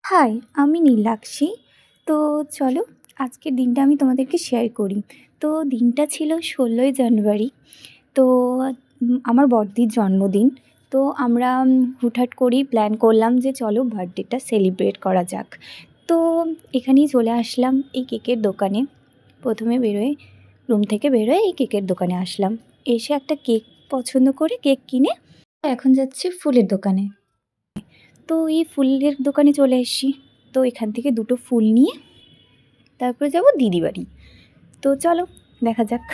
High, আমি নীলাক্ষী। তো চলো আজকের দিনটা আমি তোমাদেরকে শেয়ার করি। তো দিনটা ছিল ১৬ই জানুয়ারি। তো আমার বড়দির জন্মদিন। তো আমরা হুটহাট করেই প্ল্যান করলাম যে চলো বার্থডেটা সেলিব্রেট করা যাক। তো এখানেই চলে আসলাম এই কেকের দোকানে। প্রথমে রুম থেকে বেরোয় এই কেকের দোকানে আসলাম। এসে একটা কেক পছন্দ করে কেক কিনে এখন যাচ্ছি ফুলের দোকানে। তো এই ফুলের দোকানে চলে এসেছি। তো এখান থেকে দুটো ফুল নিয়ে তারপরে যাব দিদি বাড়ি। তো চলো দেখা যাক।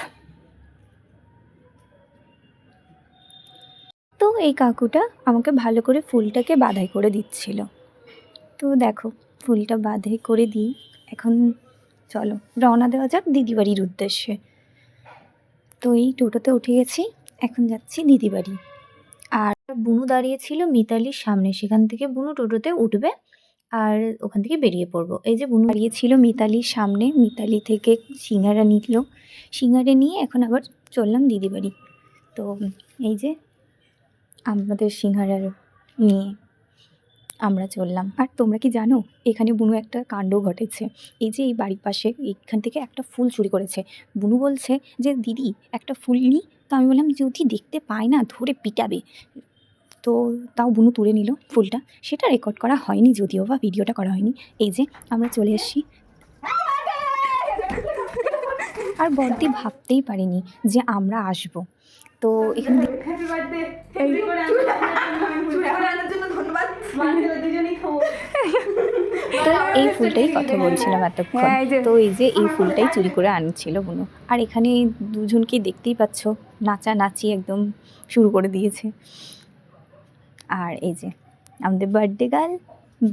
তো এই কাকুটা আমাকে ভালো করে ফুলটাকে বাঁধাই করে দিচ্ছিল। তো দেখো ফুলটা বাঁধাই করে দিই। এখন চলো রওনা দেওয়া যাক দিদি বাড়ির উদ্দেশ্যে। তো এই টোটোতে উঠে গেছি, এখন যাচ্ছি দিদি বাড়ি। আর বুনু দাঁড়িয়েছিল মিতালির সামনে, সেখান থেকে বুনু টোটোতে উঠবে আর ওখান থেকে বেরিয়ে পড়বো। এই যে বুনু দাঁড়িয়েছিল মিতালির সামনে, মিতালি থেকে সিঙ্গারা নিল, সিঙ্গারা নিয়ে এখন আবার চললাম দিদি বাড়ি। তো এই যে আমাদের সিঙ্গারা নিয়ে আমরা চললাম। আর তোমরা কি জানো এখানে বুনু একটা কাণ্ড ঘটেছে। এই যে এই বাড়ির পাশে এইখান থেকে একটা ফুল চুরি করেছে। বুনু বলছে যে দিদি একটা ফুল নিই। তো আমি বললাম যদি দেখতে পাই না ধরে পিটাবে। তো তাও বুনু তুলে নিল ফুলটা। সেটা রেকর্ড করা হয়নি, যদিও বা ভিডিওটা করা হয়নি। এই যে আমরা চলে এসেছি। আর বড়দি ভাবতেই পারিনি যে আমরা আসব। তো এখানে তো এই ফুলটাই কথা বলছিলাম এতক্ষণ। তো এই যে এই ফুলটাই চুরি করে আনছিল বুনু। আর এখানে দুজনকেই দেখতেই পাচ্ছ, নাচানাচি একদম শুরু করে দিয়েছে। আর এই যে আমাদের বার্থডে গার্ল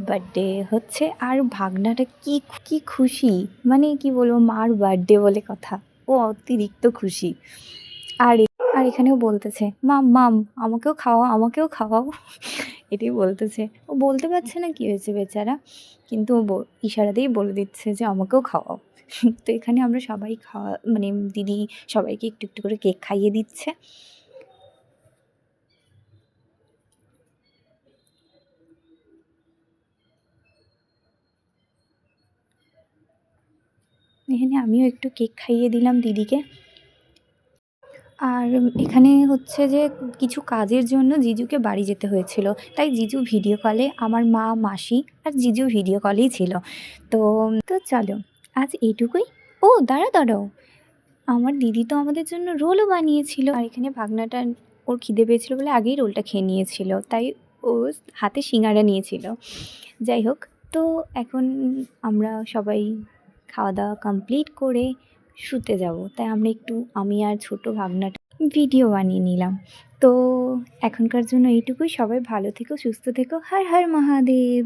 বার্থডে হচ্ছে। আর ভাগনাটা কি কি খুশি, মানে কি বলবো, মার বার্থডে বলে কথা, ও অতিরিক্ত খুশি। আর আর এখানেও বলতেছে মাম মাম আমাকেও খাওয়াও আমাকেও খাওয়াও, এটাই বলতেছে। ও বলতে পারছে না কি হয়েছে বেচারা, কিন্তু ও ইশারাতেই বলে দিচ্ছে যে আমাকেও খাওয়াও। তো এখানে আমরা সবাই মানে দিদি সবাইকে একটু একটু করে কেক খাইয়ে দিচ্ছে। এখানে আমিও একটু কেক খাইয়ে দিলাম দিদিকে। আর এখানে হচ্ছে যে কিছু কাজের জন্য জিজুকে বাড়ি যেতে হয়েছিল, তাই জিজু ভিডিও কলে, আমার মা মাসি আর জিজু ভিডিও কলেই ছিল। তো তো চলো আজ এইটুকুই। ও দাঁড়াও দাঁড়াও, আমার দিদি তো আমাদের জন্য রোলও বানিয়েছিল। আর এখানে ভাগনাটা ওর খিদে পেয়েছিল বলে আগেই রোলটা খেয়ে নিয়েছিল, তাই ও হাতে সিঙ্গারা নিয়েছিল। যাই হোক, তো এখন আমরা সবাই খাওয়া দাওয়া কমপ্লিট করে শুতে যাব, তাই আমরা একটু আমি আর ছোট ভাগনাটা ভিডিও বানিয়ে নিলাম। তো এখনকার জন্য এইটুকুই। সবাই ভালো থেকো, সুস্থ থেকো। হর হর মহাদেব।